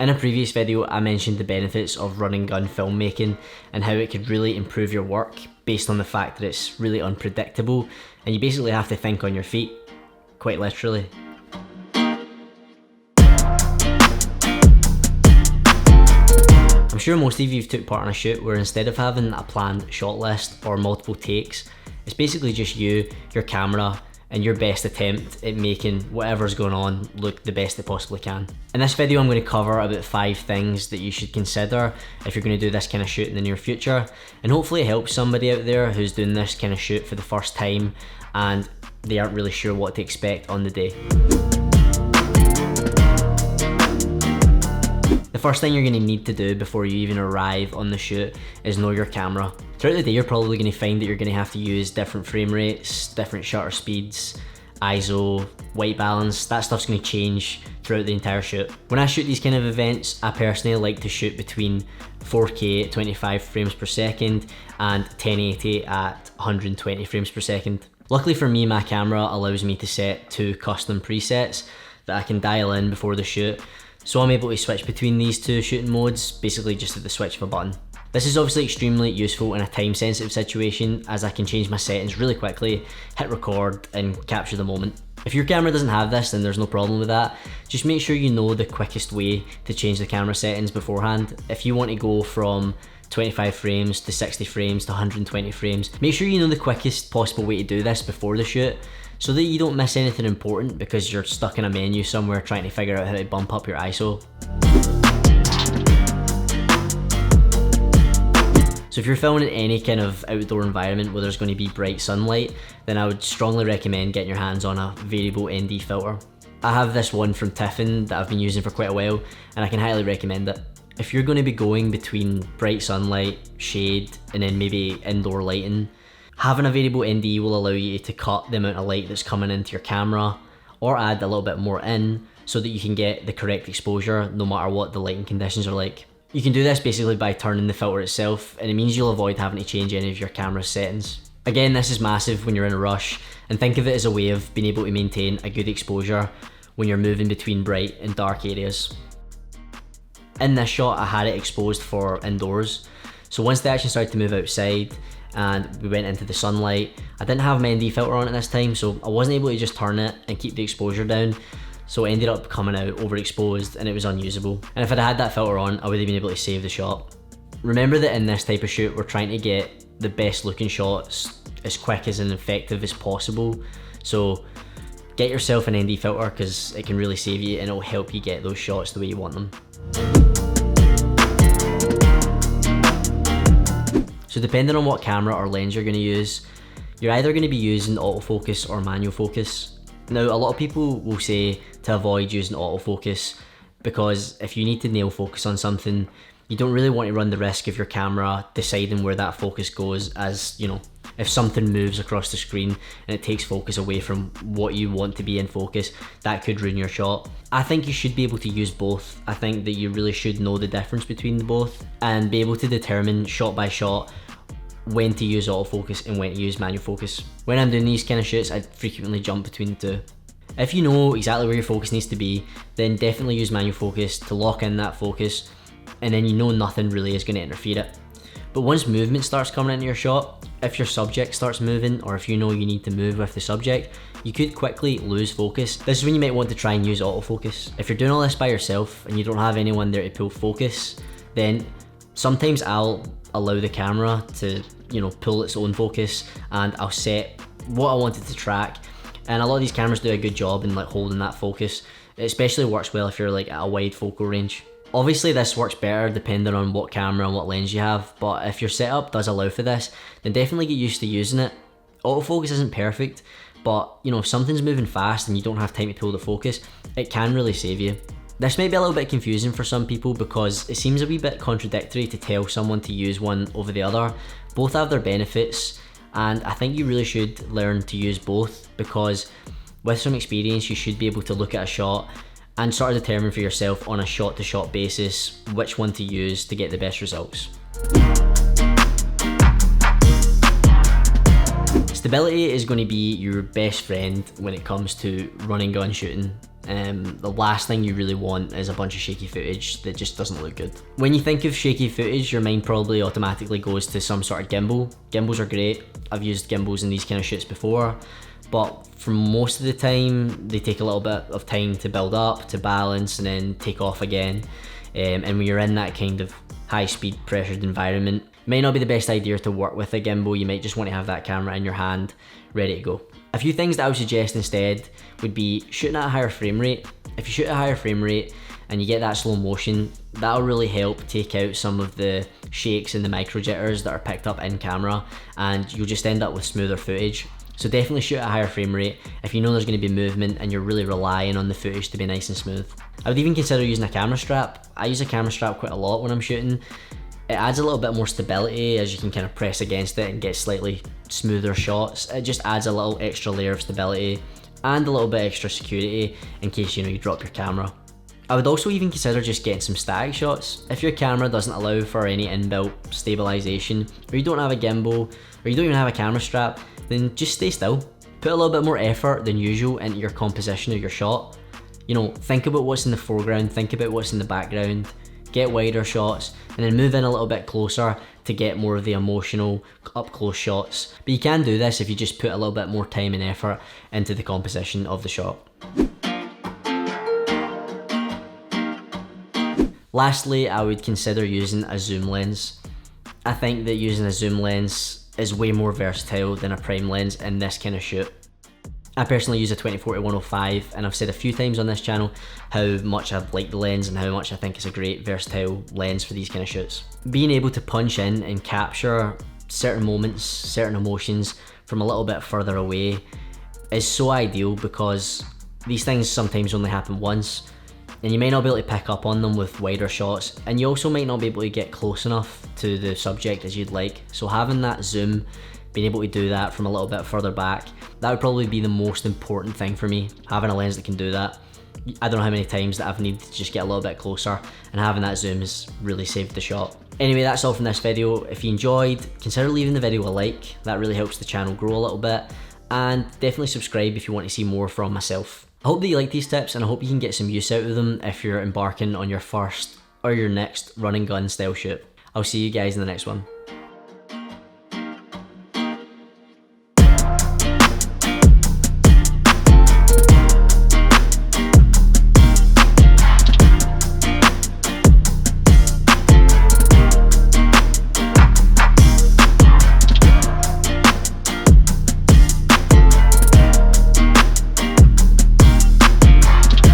In a previous video, I mentioned the benefits of run and gun filmmaking and how it could really improve your work based on the fact that it's really unpredictable and you basically have to think on your feet, quite literally. I'm sure most of you have took part in a shoot where instead of having a planned shot list or multiple takes, it's basically just you, your camera, and your best attempt at making whatever's going on look the best it possibly can. In this video, I'm going to cover about 5 things that you should consider if you're going to do this kind of shoot in the near future, and hopefully it helps somebody out there who's doing this kind of shoot for the first time and they aren't really sure what to expect on the day. The first thing you're going to need to do before you even arrive on the shoot is know your camera. Throughout the day, you're probably going to find that you're going to have to use different frame rates, different shutter speeds, ISO, white balance. That stuff's going to change throughout the entire shoot. When I shoot these kind of events, I personally like to shoot between 4K at 25 frames per second and 1080 at 120 frames per second. Luckily for me, my camera allows me to set 2 custom presets that I can dial in before the shoot. So I'm able to switch between these 2 shooting modes, basically just at the switch of a button. This is obviously extremely useful in a time sensitive situation as I can change my settings really quickly, hit record and capture the moment. If your camera doesn't have this, then there's no problem with that. Just make sure you know the quickest way to change the camera settings beforehand. If you want to go from 25 frames to 60 frames to 120 frames, make sure you know the quickest possible way to do this before the shoot, so that you don't miss anything important because you're stuck in a menu somewhere trying to figure out how to bump up your ISO. So if you're filming in any kind of outdoor environment where there's going to be bright sunlight, then I would strongly recommend getting your hands on a variable ND filter. I have this one from Tiffin that I've been using for quite a while and I can highly recommend it. If you're going to be going between bright sunlight, shade, and then maybe indoor lighting, having a variable ND will allow you to cut the amount of light that's coming into your camera or add a little bit more in so that you can get the correct exposure no matter what the lighting conditions are like. You can do this basically by turning the filter itself, and it means you'll avoid having to change any of your camera settings. Again, this is massive when you're in a rush, and think of it as a way of being able to maintain a good exposure when you're moving between bright and dark areas. In this shot, I had it exposed for indoors, so once they actually started to move outside and we went into the sunlight, I didn't have my ND filter on at this time, so I wasn't able to just turn it and keep the exposure down, so it ended up coming out overexposed and it was unusable. And if I'd had that filter on, I would have been able to save the shot. Remember that in this type of shoot, we're trying to get the best looking shots as quick as and effective as possible, so get yourself an ND filter because it can really save you and it'll help you get those shots the way you want them. So depending on what camera or lens you're going to use, you're either going to be using autofocus or manual focus. Now, a lot of people will say to avoid using autofocus because if you need to nail focus on something, you don't really want to run the risk of your camera deciding where that focus goes, as you know, if something moves across the screen and it takes focus away from what you want to be in focus, that could ruin your shot. I think you should be able to use both. I think that you really should know the difference between the both and be able to determine shot by shot when to use autofocus and when to use manual focus. When I'm doing these kind of shoots, I frequently jump between the two. If you know exactly where your focus needs to be, then definitely use manual focus to lock in that focus, and then you know nothing really is going to interfere it. But once movement starts coming into your shot, if your subject starts moving or if you know you need to move with the subject, you could quickly lose focus. This is when you might want to try and use autofocus. If you're doing all this by yourself and you don't have anyone there to pull focus, then sometimes I'll allow the camera to, pull its own focus and I'll set what I want it to track. And a lot of these cameras do a good job in holding that focus. It especially works well if you're at a wide focal range. Obviously this works better depending on what camera and what lens you have, but if your setup does allow for this, then definitely get used to using it. Autofocus isn't perfect, but if something's moving fast and you don't have time to pull the focus, it can really save you. This might be a little bit confusing for some people because it seems a wee bit contradictory to tell someone to use one over the other. Both have their benefits, and I think you really should learn to use both because with some experience you should be able to look at a shot and sort of determine for yourself on a shot-to-shot basis which one to use to get the best results. Stability is going to be your best friend when it comes to running gun shooting. The last thing you really want is a bunch of shaky footage that just doesn't look good. When you think of shaky footage, your mind probably automatically goes to some sort of gimbal. Gimbals are great. I've used gimbals in these kind of shoots before, but for most of the time, they take a little bit of time to build up, to balance, and then take off again. And when you're in that kind of high-speed, pressured environment, it may not be the best idea to work with a gimbal. You might just want to have that camera in your hand, ready to go. A few things that I would suggest instead would be shooting at a higher frame rate. If you shoot at a higher frame rate and you get that slow motion, that'll really help take out some of the shakes and the micro jitters that are picked up in camera, and you'll just end up with smoother footage. So definitely shoot at a higher frame rate if you know there's going to be movement and you're really relying on the footage to be nice and smooth. I would even consider using a camera strap. I use a camera strap quite a lot when I'm shooting. It adds a little bit more stability as you can kind of press against it and get slightly smoother shots. It just adds a little extra layer of stability and a little bit extra security in case you drop your camera. I would also even consider just getting some static shots. If your camera doesn't allow for any inbuilt stabilization, or you don't have a gimbal, or you don't even have a camera strap, then just stay still. Put a little bit more effort than usual into your composition of your shot. Think about what's in the foreground, think about what's in the background, get wider shots, and then move in a little bit closer to get more of the emotional up close shots. But you can do this if you just put a little bit more time and effort into the composition of the shot. Lastly, I would consider using a zoom lens. I think that using a zoom lens is way more versatile than a prime lens in this kind of shoot. I personally use a 20-40-105, and I've said a few times on this channel how much I like the lens and how much I think it's a great versatile lens for these kind of shoots. Being able to punch in and capture certain moments, certain emotions from a little bit further away is so ideal, because these things sometimes only happen once and you may not be able to pick up on them with wider shots, and you also might not be able to get close enough to the subject as you'd like. So having that zoom, being able to do that from a little bit further back, that would probably be the most important thing for me, having a lens that can do that. I don't know how many times that I've needed to just get a little bit closer, and having that zoom has really saved the shot. Anyway, that's all from this video. If you enjoyed, consider leaving the video a like. That really helps the channel grow a little bit, and definitely subscribe if you want to see more from myself. I hope that you like these tips, and I hope you can get some use out of them if you're embarking on your first or your next run and gun style shoot. I'll see you guys in the next one.